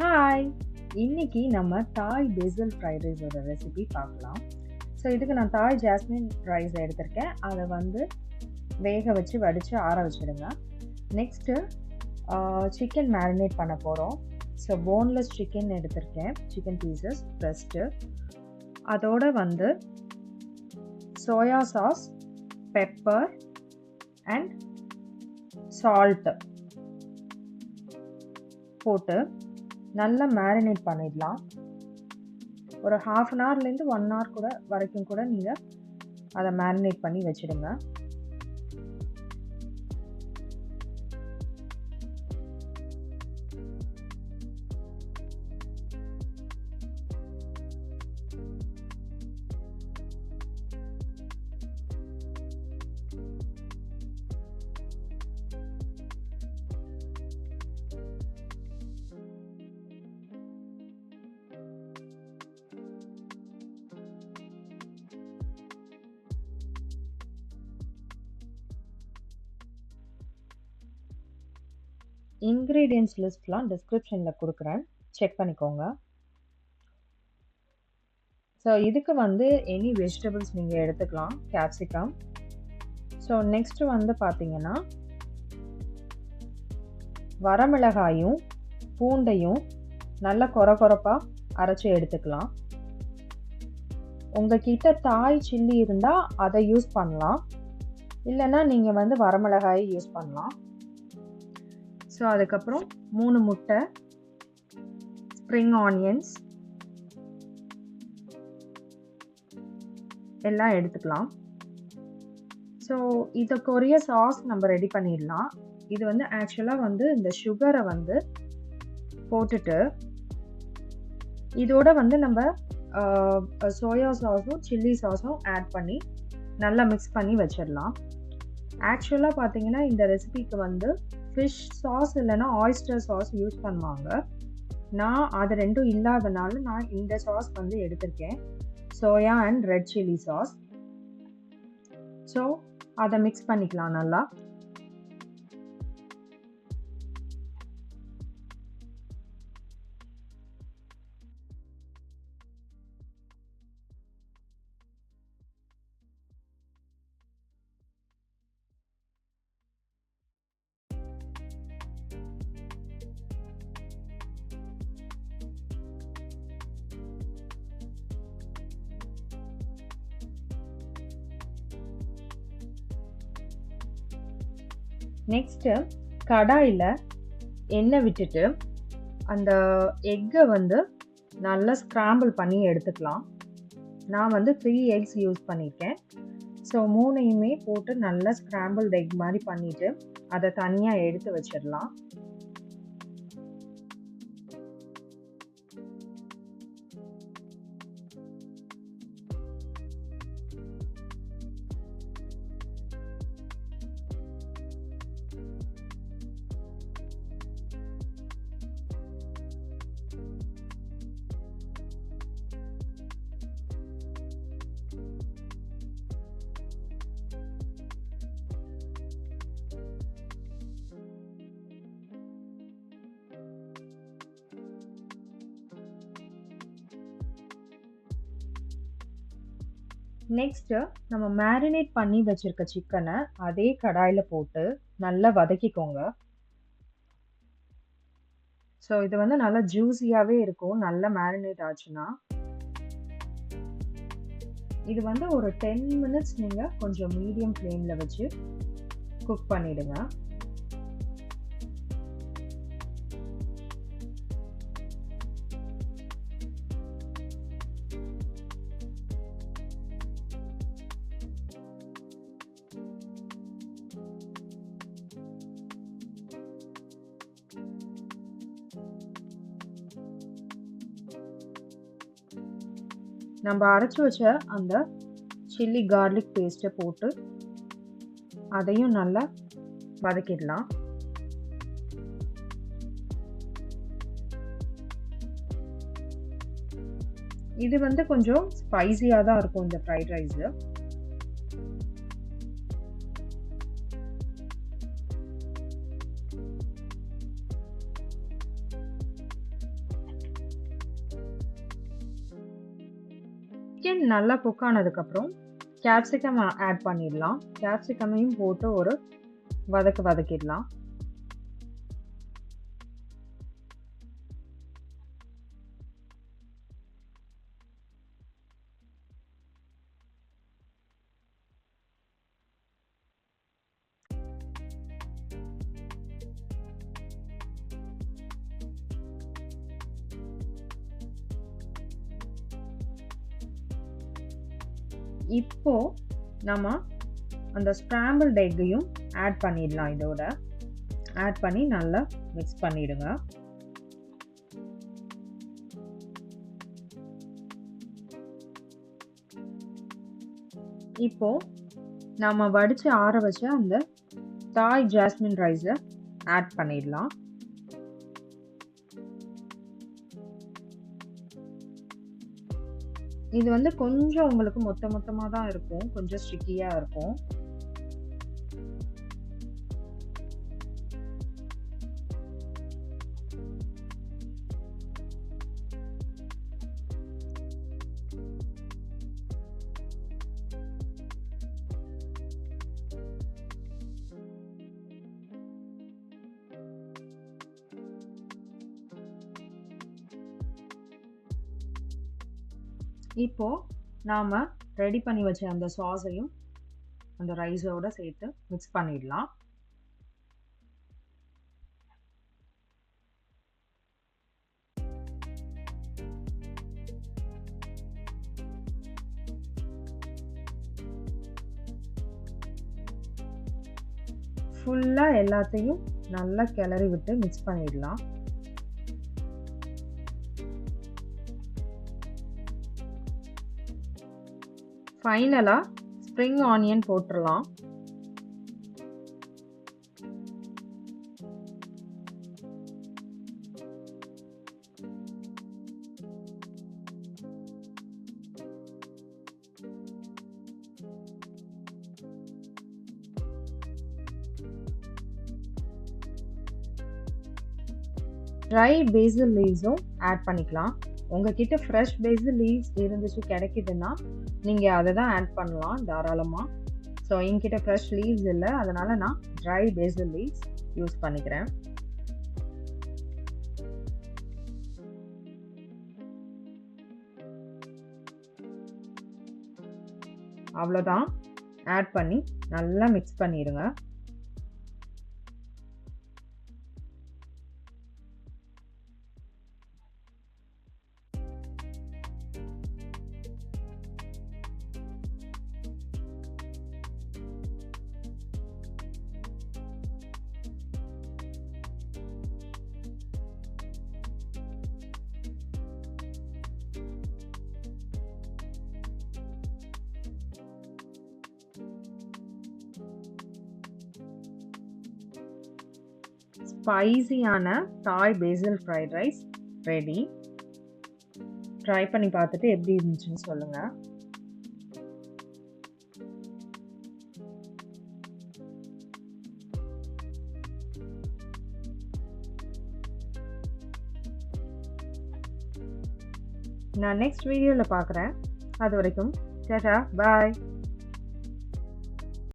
Hi! இன்னைக்கு நம்ம தாய் பேசில் ஃப்ரைட் ரைஸோட ரெசிபி பார்க்கலாம். ஸோ இதுக்கு நான் தாய் ஜாஸ்மின் ரைஸ் எடுத்திருக்கேன். அதை வேக வச்சு வடித்து ஆற வச்சுடுங்க. நெக்ஸ்ட்டு சிக்கன் மேரினேட் பண்ண போகிறோம். ஸோ போன்லெஸ் சிக்கன் எடுத்திருக்கேன், சிக்கன் பீசஸ் ப்ரெஸ்ட்டு. அதோட soya sauce, pepper and salt போட்டு நல்லா மேரினேட் பண்ணிடலாம். ஒரு ½ அன் ஹவர்லேருந்து 1 ஹவர் வரைக்கும் கூட நீங்கள் அதை மேரினேட் பண்ணி வச்சுடுங்க. இன்க்ரீடியன்ட்ஸ் லிஸ்ட்லாம் டிஸ்கிரிப்ஷனில் கொடுக்குறேன், செக் பண்ணிக்கோங்க. ஸோ இதுக்கு எனி வெஜிடபிள்ஸ் நீங்கள் எடுத்துக்கலாம், கேப்சிகம். ஸோ நெக்ஸ்ட்டு பார்த்தீங்கன்னா வரமிளகாயும் பூண்டையும் நல்லா கொரப்பாக அரைச்சி எடுத்துக்கலாம். உங்ககிட்ட தாய் சில்லி இருந்தால் அதை யூஸ் பண்ணலாம், இல்லைன்னா நீங்கள் வரமிளகாயை யூஸ் பண்ணலாம். ஸோ அதுக்கப்புறம் 3 முட்டை, ஸ்ப்ரிங் ஆனியன்ஸ் எல்லாம் எடுத்துக்கலாம். ஸோ இதுக்குரிய சாஸ் நம்ம ரெடி பண்ணிடலாம். இது ஆக்சுவலாக இந்த சுகரை போட்டுட்டு இதோட நம்ம சோயா சாஸும் சில்லி சாஸும் ஆட் பண்ணி நல்லா மிக்ஸ் பண்ணி வச்சிடலாம். ஆக்சுவலாக பார்த்தீங்கன்னா இந்த ரெசிபிக்கு ஃபிஷ் சாஸ் இல்லைன்னா ஆயிஸ்டர் சாஸ் யூஸ் பண்ணுவாங்க. நான் அது ரெண்டும் இல்லாதனால நான் இந்த சாஸ் எடுத்திருக்கேன், soya and red chilli sauce. So அதை மிக்ஸ் பண்ணிக்கலாம் நல்லா. நெக்ஸ்ட்டு கடாயில் எண்ணெய் விட்டுட்டு அந்த எக்கை நல்லா ஸ்க்ராம்பிள் பண்ணி எடுத்துக்கலாம். நான் 3 எக்ஸ் யூஸ் பண்ணியிருக்கேன். ஸோ 3ஐயுமே போட்டு நல்லா ஸ்க்ராம்பிள் எக் மாதிரி பண்ணிவிட்டு அதை தனியாக எடுத்து வச்சிடலாம். நெக்ஸ்ட்டு நம்ம மேரினேட் பண்ணி வச்சுருக்க சிக்கனை அதே கடாயில் போட்டு நல்லா வதக்கிக்கோங்க. ஸோ இது நல்லா ஜூஸியாகவே இருக்கும் நல்லா மேரினேட் ஆச்சுன்னா. இது ஒரு 10 மினிட்ஸ் நீங்கள் கொஞ்சம் மீடியம் ஃப்ளேமில் வச்சு குக் பண்ணிவிடுங்க. நம்ம அரைச்சி வச்ச அந்த சில்லி கார்லிக் பேஸ்ட்டை போட்டு அதையும் நல்லா வதக்கிடலாம். இது கொஞ்சம் ஸ்பைசியாக தான் இருக்கும் இந்த ஃப்ரைட் ரைஸு. சிக்கன் நல்லா குக் ஆனதுக்கப்புறம் கேப்சிகம் ஆட் பண்ணிடலாம். கேப்சிகமையும் போட்டு ஒரு வதக்கிடலாம். இப்போ நம்ம அந்த ஸ்க்ராம்பிள்ட் எக்கையும் ஆட் பண்ணிடலாம். இதோட ஆட் பண்ணி நல்லா மிக்ஸ் பண்ணிடுங்க. இப்போ நம்ம வடிச்சு ஆற வச்ச அந்த தாய் ஜாஸ்மின் ரைஸை ஆட் பண்ணிடலாம். இது வந்து கொஞ்சம் உங்களுக்கு மொத்தமா தான் இருக்கும், கொஞ்சம் ஸ்டிக்கியா இருக்கும். இப்போ நாம ரெடி பண்ணி வச்ச அந்த சாஸையும் அந்த ரைஸோட சேர்த்து மிக்ஸ் பண்ணிடலாம். ஃபுல்லா எல்லாத்தையும் நல்லா கிளறி விட்டு மிக்ஸ் பண்ணிடலாம். ஃபைனலா ஸ்ப்ரிங் ஆனியன் போட்டுடலாம். ட்ரை பேசில் லீவ்ஸும் ஆட் பண்ணிக்கலாம். உங்ககிட்ட ஃப்ரெஷ் பேசில் லீவ்ஸ் இருந்துச்சு கிடைக்குதுன்னா நீங்கள் அதை தான் ஆட் பண்ணலாம் தாராளமாக. ஸோ என்கிட்ட ஃப்ரெஷ் லீவ்ஸ் இல்லை, அதனால நான் ட்ரை பேசில் லீவ்ஸ் யூஸ் பண்ணிக்கிறேன். அவ்வளோதான், ஆட் பண்ணி நல்லா மிக்ஸ் பண்ணிடுங்க. ஸ்பைசியான தாய் பேசில் ஃப்ரைட் ரைஸ் ரெடி. ட்ரை பண்ணி பார்த்துட்டு எப்படி இருந்துச்சுன்னு சொல்லுங்க. நான் நெக்ஸ்ட் வீடியோவில் பார்க்குறேன். அது வரைக்கும் டாடா, பாய்.